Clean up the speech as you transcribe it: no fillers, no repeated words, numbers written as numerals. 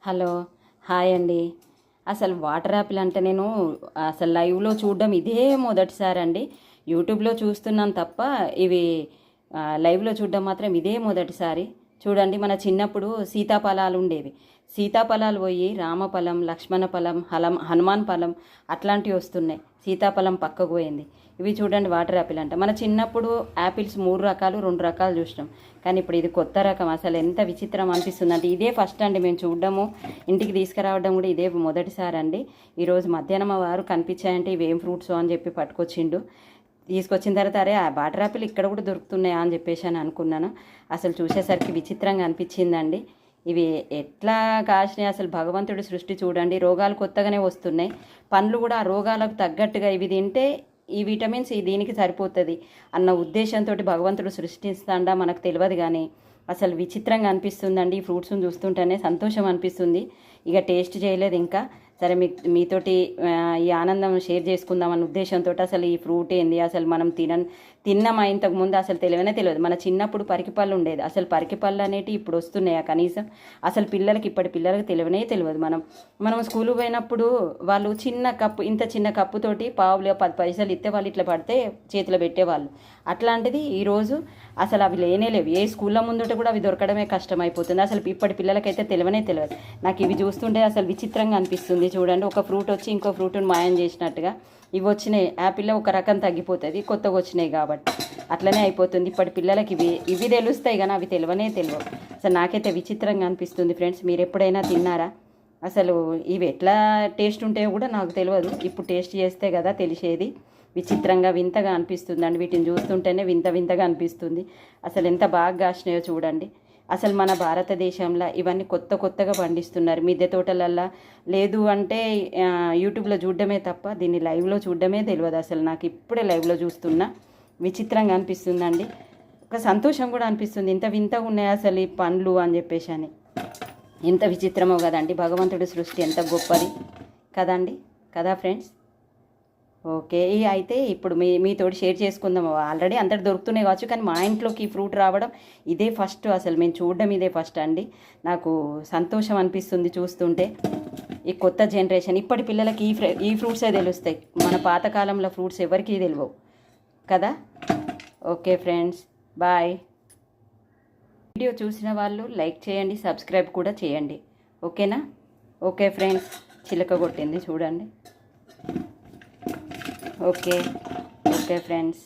Hello, hi అండి. అసలు water Apple అంటే నేను అసలు లైవ్లో చూడడం ఇదే మొదటిసారి అండి. యూట్యూబ్లో చూస్తున్నాను తప్ప ఇవి లైవ్లో చూడడం మాత్రం ఇదే మొదటిసారి. చూడండి, మన చిన్నప్పుడు సీతాఫలాలు ఉండేవి. సీతాఫలాలు పోయి రామఫలం, లక్ష్మణ ఫలం, హనుమాన్ ఫలం అట్లాంటివి వస్తున్నాయి. సీతాఫలం పక్కకు పోయింది. ఇవి చూడండి వాటర్ యాపిల్ అంట. మన చిన్నప్పుడు యాపిల్స్ 3 రకాలు 2 రకాలు చూసినాం, కానీ ఇప్పుడు ఇది కొత్త రకం. అసలు ఎంత విచిత్రం అనిపిస్తుంది అంటే ఇదే ఫస్ట్ అండి మేము చూడడము, ఇంటికి తీసుకురావడం కూడా ఇదే మొదటిసారి అండి. ఈరోజు మధ్యాహ్నం మా వారు కనిపించాయంటే ఇవేం ఫ్రూట్స్ అని చెప్పి పట్టుకొచ్చిండు. తీసుకొచ్చిన తర్వాత అరే ఆ వాటర్ యాపిల్ ఇక్కడ కూడా దొరుకుతున్నాయా అని చెప్పేసి అని అనుకున్నాను. అసలు చూసేసరికి విచిత్రంగా అనిపించిందండి. ఇవి ఎట్లా కాసినాయి, అసలు భగవంతుడి సృష్టి చూడండి. రోగాలు కొత్తగానే వస్తున్నాయి, పండ్లు కూడా ఆ రోగాలకు తగ్గట్టుగా ఇవి తింటే ఈ విటమిన్స్ దీనికి సరిపోతుంది అన్న ఉద్దేశంతో భగవంతుడు సృష్టిస్తాడా మనకు తెలియదు. కానీ అసలు విచిత్రంగా అనిపిస్తుందండి. ఈ ఫ్రూట్స్ని చూస్తుంటేనే సంతోషం అనిపిస్తుంది. ఇక టేస్ట్ చేయలేదు ఇంకా. సరే మీతోటి ఈ ఆనందం షేర్ చేసుకుందామన్న ఉద్దేశంతో అసలు ఈ ఫ్రూట్ ఏంది, అసలు మనం తిన్నామా ఇంతకుముందు అసలు తెలియదు. మన చిన్నప్పుడు పరికిపళ్ళు ఉండేది, అసలు పరికిపళ్ళు అనేటివి ఇప్పుడు వస్తున్నాయా కనీసం? అసలు ఇప్పటి పిల్లలకి తెలియదు. మనం స్కూల్కి పోయినప్పుడు వాళ్ళు చిన్న కప్పు, ఇంత చిన్న కప్పుతోటి పావులు 10 పైసలు ఇస్తే వాళ్ళు ఇట్లా పడితే చేతిలో పెట్టేవాళ్ళు. అట్లాంటిది ఈరోజు అసలు అవి లేవు. ఏ స్కూల్లో ముందుంటే కూడా అవి దొరకడమే కష్టమైపోతుంది. అసలు ఇప్పటి పిల్లలకైతే తెలియదు. నాకు ఇవి చూస్తుంటే అసలు విచిత్రంగా అనిపిస్తుంది. చూడండి, ఒక ఫ్రూట్ వచ్చి ఇంకో ఫ్రూట్ని మాయం చేసినట్టుగా ఇవి వచ్చినాయి. యాపిల్లో ఒక రకం తగ్గిపోతుంది, కొత్తగా వచ్చినాయి కాబట్టి అట్లనే అయిపోతుంది. ఇప్పటి పిల్లలకి ఇవి తెలుస్తాయి కానీ అవి తెలియవు. అసలు నాకైతే విచిత్రంగా అనిపిస్తుంది. ఫ్రెండ్స్, మీరు ఎప్పుడైనా తిన్నారా? అసలు ఇవి ఎట్లా టేస్ట్ ఉంటాయో కూడా నాకు తెలియదు. ఇప్పుడు టేస్ట్ చేస్తే కదా తెలిసేది. విచిత్రంగా వింతగా అనిపిస్తుంది అండి. వీటిని చూస్తుంటేనే వింతగా అనిపిస్తుంది. అసలు ఎంత బాగా కాసినాయో చూడండి. అసలు మన భారతదేశంలో ఇవన్నీ కొత్తగా పండిస్తున్నారు. మిద్దె తోటలల్లో లేదు అంటే యూట్యూబ్లో చూడడమే తప్ప దీన్ని లైవ్లో చూడడమే తెలియదు. అసలు నాకు ఇప్పుడే లైవ్లో చూస్తున్నా. విచిత్రంగా అనిపిస్తుందండి. ఒక సంతోషం కూడా అనిపిస్తుంది. ఇంత వింతగా ఉన్నాయి అసలు ఈ పండ్లు అని చెప్పేసి అని. ఎంత విచిత్రమో కదండి. భగవంతుడి సృష్టి ఎంత గొప్పది కదండి, కదా ఫ్రెండ్స్? ఓకే, అయితే ఇప్పుడు మీతోటి షేర్ చేసుకుందాం. ఆల్రెడీ అంతటి దొరుకుతున్నాయి కావచ్చు, కానీ మా ఇంట్లోకి ఈ ఫ్రూట్ రావడం ఇదే ఫస్ట్. అసలు మేము చూడడం ఇదే ఫస్ట్ అండి. నాకు సంతోషం అనిపిస్తుంది చూస్తుంటే. ఈ కొత్త జనరేషన్ ఇప్పటి పిల్లలకి ఈ ఫ్రూట్సే తెలుస్తాయి. మన పాతకాలంలో ఫ్రూట్స్ ఎవరికీ తెలియవు కదా. Okay friends, bye. వీడియో చూసిన వాళ్ళు లైక్ చేయండి, సబ్స్క్రైబ్ కూడా చేయండి. ఓకేనా? ఓకే ఫ్రెండ్స్, చిలక కొట్టింది చూడండి. Okay friends.